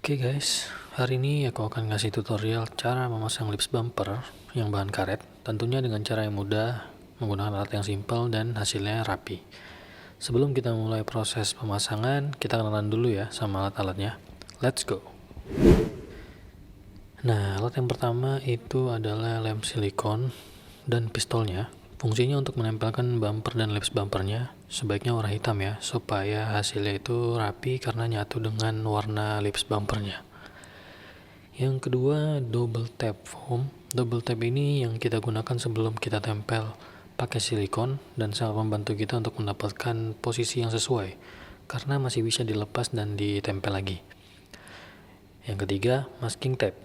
Oke guys, hari ini aku akan ngasih tutorial cara memasang lips bumper yang bahan karet, tentunya dengan cara yang mudah, menggunakan alat yang simpel dan hasilnya rapi. Sebelum kita mulai proses pemasangan, kita kenalan dulu ya sama alat-alatnya. Let's go! Nah, alat yang pertama itu adalah lem silikon dan pistolnya. Fungsinya untuk menempelkan bumper dan lips bumpernya, sebaiknya warna hitam ya, supaya hasilnya itu rapi karena nyatu dengan warna lips bumpernya. Yang kedua, double tap foam. Double tap ini yang kita gunakan sebelum kita tempel pakai silikon dan sangat membantu kita untuk mendapatkan posisi yang sesuai, karena masih bisa dilepas dan ditempel lagi. Yang ketiga, masking tape.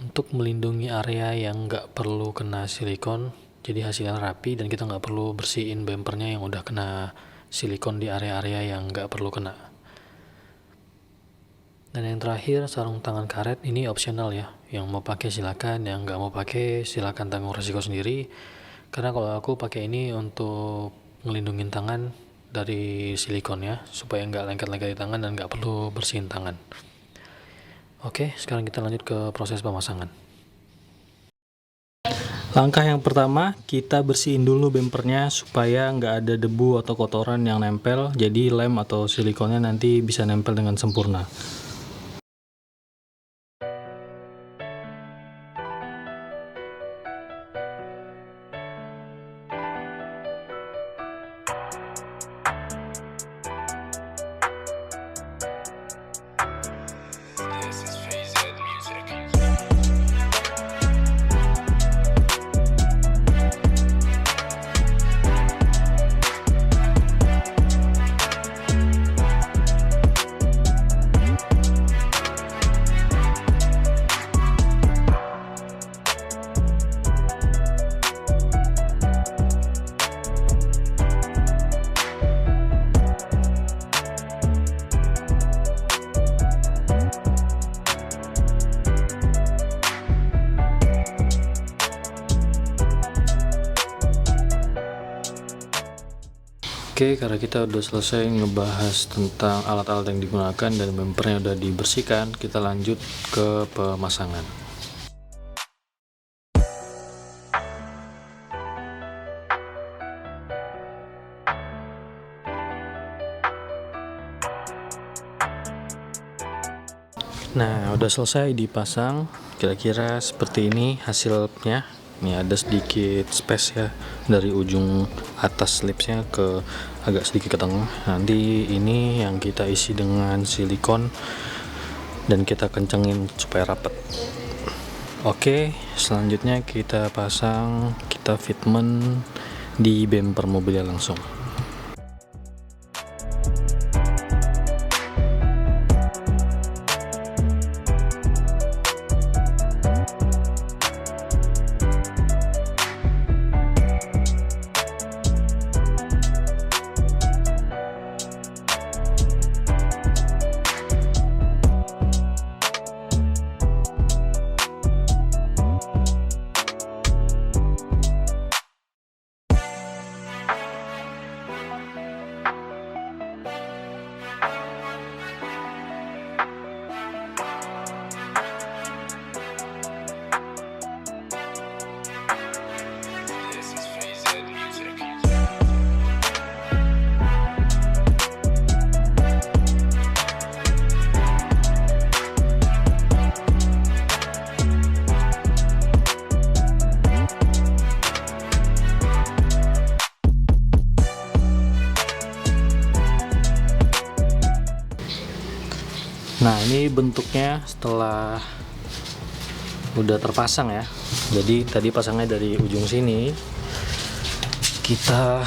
Untuk melindungi area yang nggak perlu kena silikon, jadi hasilnya rapi dan kita nggak perlu bersihin bumpernya yang udah kena silikon di area-area yang nggak perlu kena. Dan yang terakhir, sarung tangan karet. Ini opsional ya, yang mau pakai silakan, yang nggak mau pakai silakan tanggung resiko sendiri. Karena kalau aku pakai ini untuk ngelindungin tangan dari silikon ya, supaya nggak lengket-lengket di tangan dan nggak perlu bersihin tangan. Oke, sekarang kita lanjut ke proses pemasangan. Langkah yang pertama, kita bersihin dulu bumpernya supaya nggak ada debu atau kotoran yang nempel, jadi lem atau silikonnya nanti bisa nempel dengan sempurna. Oke, karena kita udah selesai ngebahas tentang alat-alat yang digunakan dan bumpernya udah dibersihkan, kita lanjut ke pemasangan. Nah, udah selesai dipasang, kira-kira seperti ini hasilnya. Ini ada sedikit space ya dari ujung atas lipsnya ke agak sedikit ke tengah. Nanti ini yang kita isi dengan silikon dan kita kencengin supaya rapat. Oke, selanjutnya kita pasang, kita fitment di bumper mobilnya langsung. Nah, ini bentuknya setelah udah terpasang ya. Jadi tadi pasangnya dari ujung sini, kita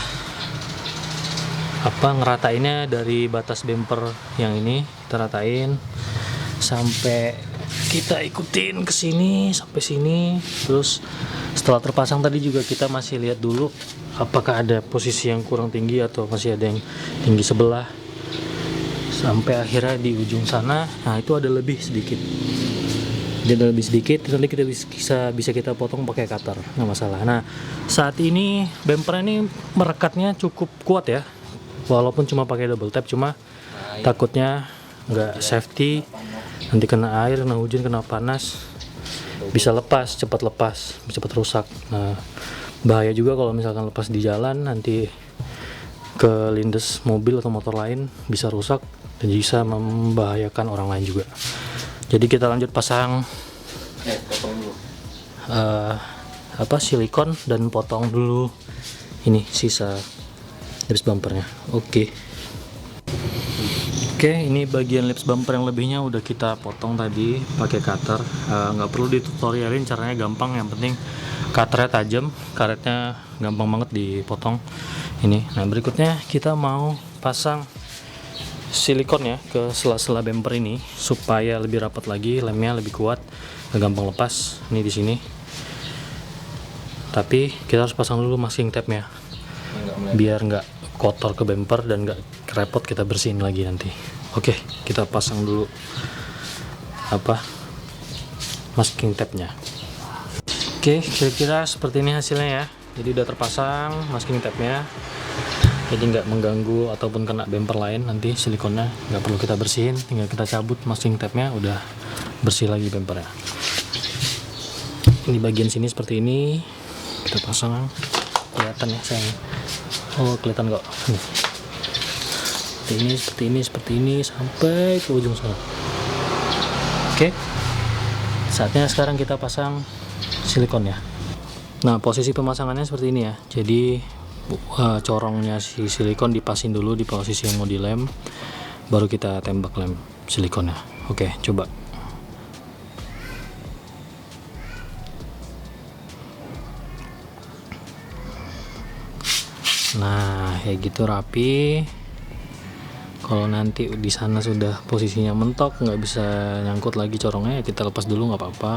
ngeratainnya dari batas bumper yang ini, kita ratain sampai kita ikutin ke sini sampai sini. Terus setelah terpasang tadi juga kita masih lihat dulu apakah ada posisi yang kurang tinggi atau masih ada yang tinggi sebelah. Sampai akhirnya di ujung sana, nah itu ada lebih sedikit. Jadi ada lebih sedikit, nanti kita bisa kita potong pakai cutter, nggak masalah. Nah, saat ini bumper ini merekatnya cukup kuat ya, walaupun cuma pakai double tap, cuma takutnya nggak safety Nanti kena air, kena hujan, kena panas, bisa lepas, cepat lepas, cepat rusak. Nah, bahaya juga kalau misalkan lepas di jalan, nanti ke lindes mobil atau motor lain bisa rusak dan bisa membahayakan orang lain juga. Jadi kita lanjut pasang silikon dan potong dulu ini sisa lips bumpernya. Oke, ini bagian lips bumper yang lebihnya udah kita potong tadi pakai cutter. Nggak perlu ditutorialin, caranya gampang. Yang penting cutternya tajam, karetnya gampang banget dipotong. Ini. Nah, berikutnya kita mau pasang silikon ya ke sela-sela bumper ini supaya lebih rapat lagi, lemnya lebih kuat, nggak gampang lepas. Ini di sini. Tapi kita harus pasang dulu masking tape-nya biar nggak kotor ke bumper dan nggak repot kita bersihin lagi nanti. Oke, kita pasang dulu masking tape-nya. Oke, kira-kira seperti ini hasilnya ya. Jadi udah terpasang masking tape-nya, jadi nggak mengganggu ataupun kena bumper lain. Nanti silikonnya nggak perlu kita bersihin, tinggal kita cabut masking tape-nya, udah bersih lagi bumpernya. Ini bagian sini seperti ini, kita pasang. Kelihatan ya sayang. Oh, kelihatan kok. Nih. Seperti ini sampai ke ujung sana. Oke. Saatnya sekarang kita pasang silikonnya. Nah, posisi pemasangannya seperti ini ya. Jadi corongnya si silikon dipasin dulu di posisi yang mau dilem, baru kita tembak lem silikonnya. Oke, coba. Nah, kayak gitu rapi. Kalau nanti di sana sudah posisinya mentok, nggak bisa nyangkut lagi corongnya, ya kita lepas dulu nggak apa-apa.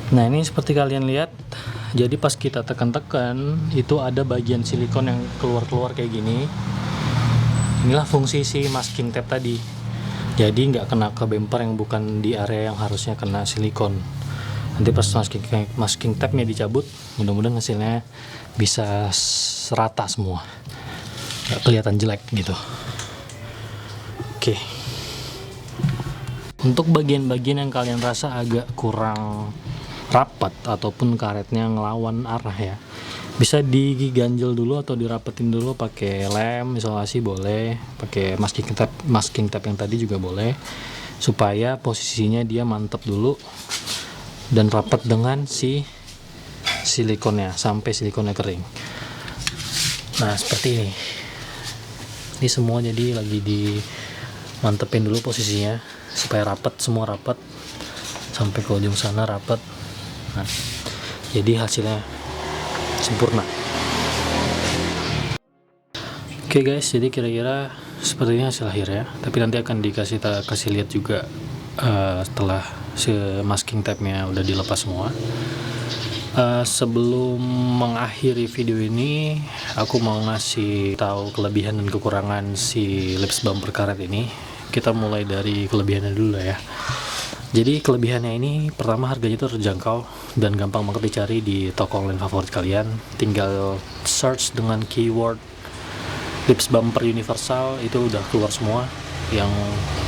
Nah, ini seperti kalian lihat, jadi pas kita tekan-tekan itu ada bagian silikon yang keluar-keluar kayak gini. Inilah fungsi si masking tape tadi, jadi nggak kena ke bumper yang bukan di area yang harusnya kena silikon. Nanti pas masking tape-nya dicabut, mudah-mudahan hasilnya bisa serata semua, nggak kelihatan jelek gitu. Oke, untuk bagian-bagian yang kalian rasa agak kurang rapat ataupun karetnya ngelawan arah ya, bisa diganjel dulu atau dirapetin dulu pakai lem isolasi, boleh pakai masking tape yang tadi juga boleh, supaya posisinya dia mantap dulu dan rapat dengan si silikonnya sampai silikonnya kering. Nah, seperti ini semua, jadi lagi dimantepin dulu posisinya supaya rapat, semua rapat sampai ke ujung sana rapat. Nah, jadi hasilnya sempurna. Oke guys, jadi kira-kira seperti ini hasil akhir ya. Tapi nanti akan kasih lihat juga setelah si masking tape-nya udah dilepas semua. Sebelum mengakhiri video ini, aku mau ngasih tahu kelebihan dan kekurangan si lips bumper karet ini. Kita mulai dari kelebihannya dulu ya. Jadi kelebihannya ini, pertama harganya itu terjangkau dan gampang banget dicari di toko online favorit kalian. Tinggal search dengan keyword lips bumper universal, itu udah keluar semua yang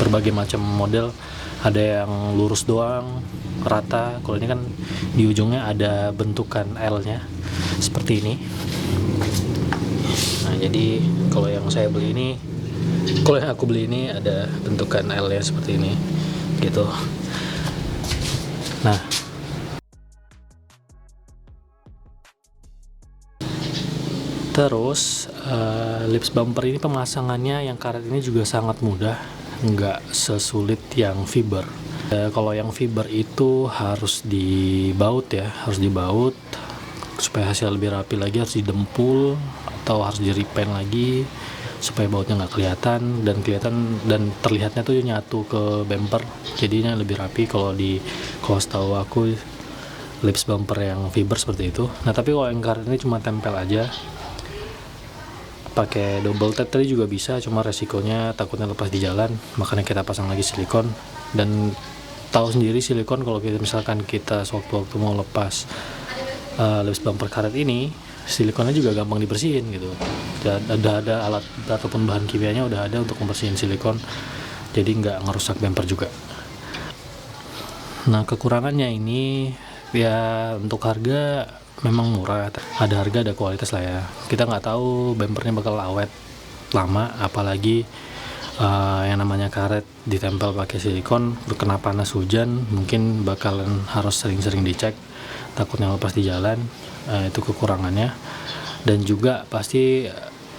berbagai macam model. Ada yang lurus doang, rata. Kalau ini kan di ujungnya ada bentukan L-nya seperti ini. Nah, jadi kalau yang aku beli ini ada bentukan L-nya seperti ini, gitu. Nah, terus lips bumper ini pemasangannya yang karet ini juga sangat mudah, nggak sesulit yang fiber. Kalau yang fiber itu harus dibaut ya, supaya hasil lebih rapi lagi, harus didempul atau harus di repaint lagi supaya bautnya nggak kelihatan dan terlihatnya tuh nyatu ke bumper, jadinya lebih rapi. Kalau setahu aku lips bumper yang fiber seperti itu. Nah, tapi kalau yang karet ini cuma tempel aja, pakai double tap tadi juga bisa, cuma resikonya takutnya lepas di jalan, makanya kita pasang lagi silikon. Dan tahu sendiri silikon, kalau misalkan kita sewaktu-waktu mau lepas lips bumper karet ini, silikonnya juga gampang dibersihin gitu. Ada alat ataupun bahan kimianya udah ada untuk membersihin silikon, jadi nggak ngerusak bumper juga. Nah, kekurangannya ini ya untuk harga memang murah, ada harga ada kualitas lah ya. Kita nggak tahu bumpernya bakal awet lama, apalagi yang namanya karet ditempel pakai silikon, kena panas hujan mungkin bakalan harus sering-sering dicek, takutnya lepas di jalan. Itu kekurangannya. Dan juga pasti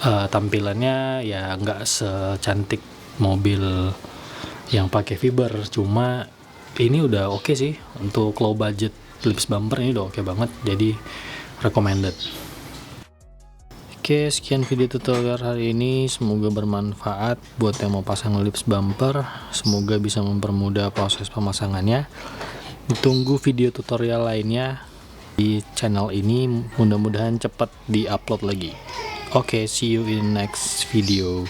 tampilannya ya nggak secantik mobil yang pakai fiber, cuma ini udah oke sih untuk low budget lips bumper, ini udah oke banget, jadi recommended. Oke, sekian video tutorial hari ini, semoga bermanfaat buat yang mau pasang lips bumper, semoga bisa mempermudah proses pemasangannya. Ditunggu video tutorial lainnya di channel ini, mudah-mudahan cepat di-upload lagi. Oke, see you in next video.